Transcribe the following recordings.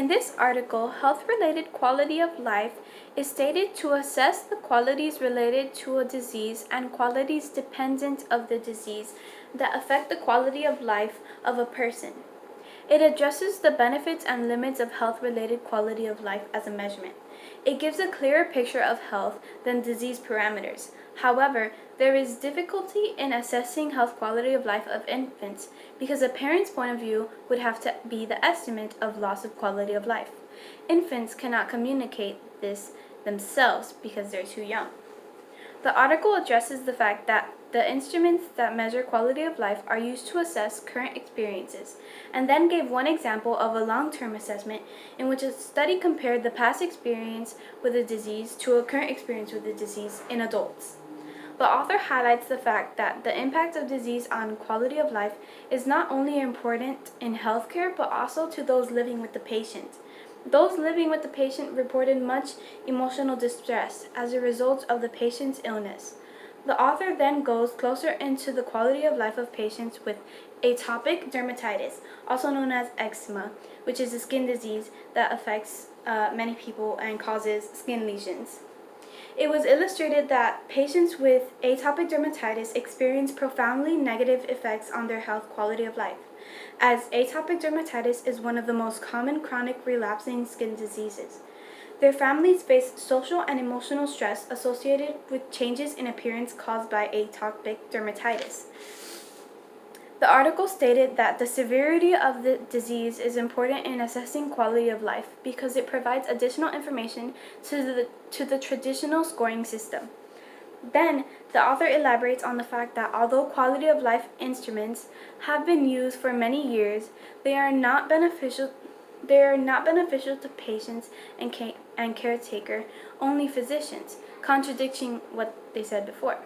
In this article, health-related quality of life is stated to assess the qualities related to a disease and qualities dependent of the disease that affect the quality of life of a person. It addresses the benefits and limits of health-related quality of life as a measurement. It gives a clearer picture of health than disease parameters. However, there is difficulty in assessing health quality of life of infants because a parent's point of view would have to be the estimate of loss of quality of life. Infants cannot communicate this themselves because they're too young. The article addresses the fact that the instruments that measure quality of life are used to assess current experiences, and then gave one example of a long-term assessment in which a study compared the past experience with a disease to a current experience with the disease in adults. The author highlights the fact that the impact of disease on quality of life is not only important in healthcare but also to those living with the patient. Those living with the patient reported much emotional distress as a result of the patient's illness. The author then goes closer into the quality of life of patients with atopic dermatitis, also known as eczema, which is a skin disease that affects many people and causes skin lesions. It was illustrated that patients with atopic dermatitis experience profoundly negative effects on their health quality of life, as atopic dermatitis is one of the most common chronic relapsing skin diseases. Their families face social and emotional stress associated with changes in appearance caused by atopic dermatitis. The article stated that the severity of the disease is important in assessing quality of life because it provides additional information to the traditional scoring system. Then, the author elaborates on the fact that although quality of life instruments have been used for many years, they are not beneficial to patients and caretaker, only physicians, contradicting what they said before.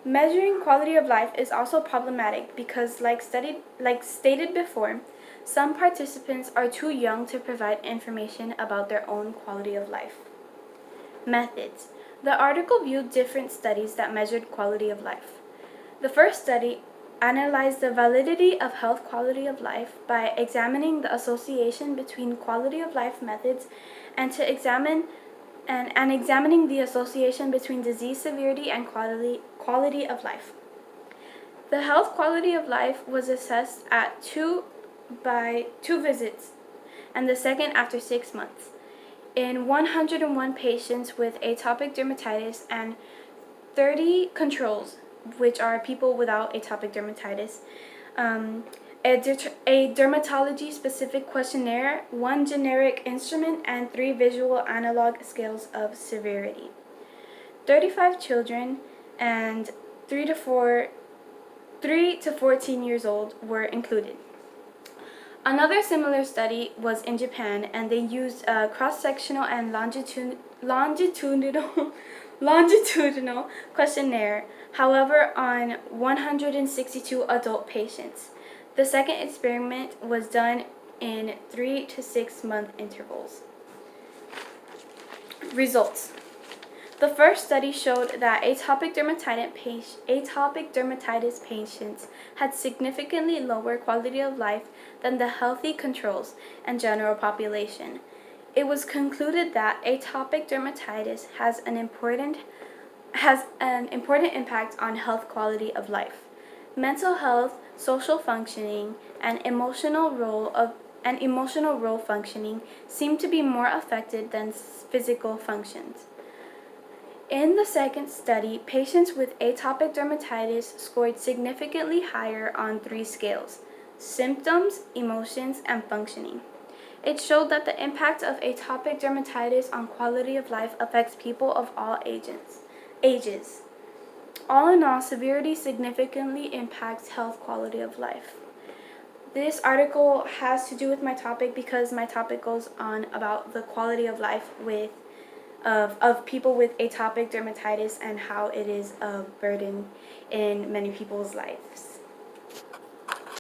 Measuring quality of life is also problematic because, like stated before, some participants are too young to provide information about their own quality of life. Methods. The article viewed different studies that measured quality of life. The first study analyzed the validity of health quality of life by examining the association between quality of life methods and examining the association between disease severity and quality of life. The health quality of life was assessed at two visits, and the second after 6 months, in 101 patients with atopic dermatitis and 30 controls, which are people without atopic dermatitis, a dermatology-specific questionnaire, 1 generic instrument, and 3 visual analog scales of severity. 35 children and 3 to 14 years old were included. Another similar study was in Japan, and they used a cross-sectional and longitudinal questionnaire, however, on 162 adult patients. The second experiment was done in 3 to 6 month intervals. Results. The first study showed that atopic dermatitis patients had significantly lower quality of life than the healthy controls and general population. It was concluded that atopic dermatitis has an important impact on health quality of life. Mental health, social functioning, and emotional role functioning seem to be more affected than physical functions. In the second study, patients with atopic dermatitis scored significantly higher on 3 scales: symptoms, emotions, and functioning. It showed that the impact of atopic dermatitis on quality of life affects people of all ages. All in all, severity significantly impacts health quality of life. This article has to do with my topic because my topic goes on about the quality of life of people with atopic dermatitis and how it is a burden in many people's lives.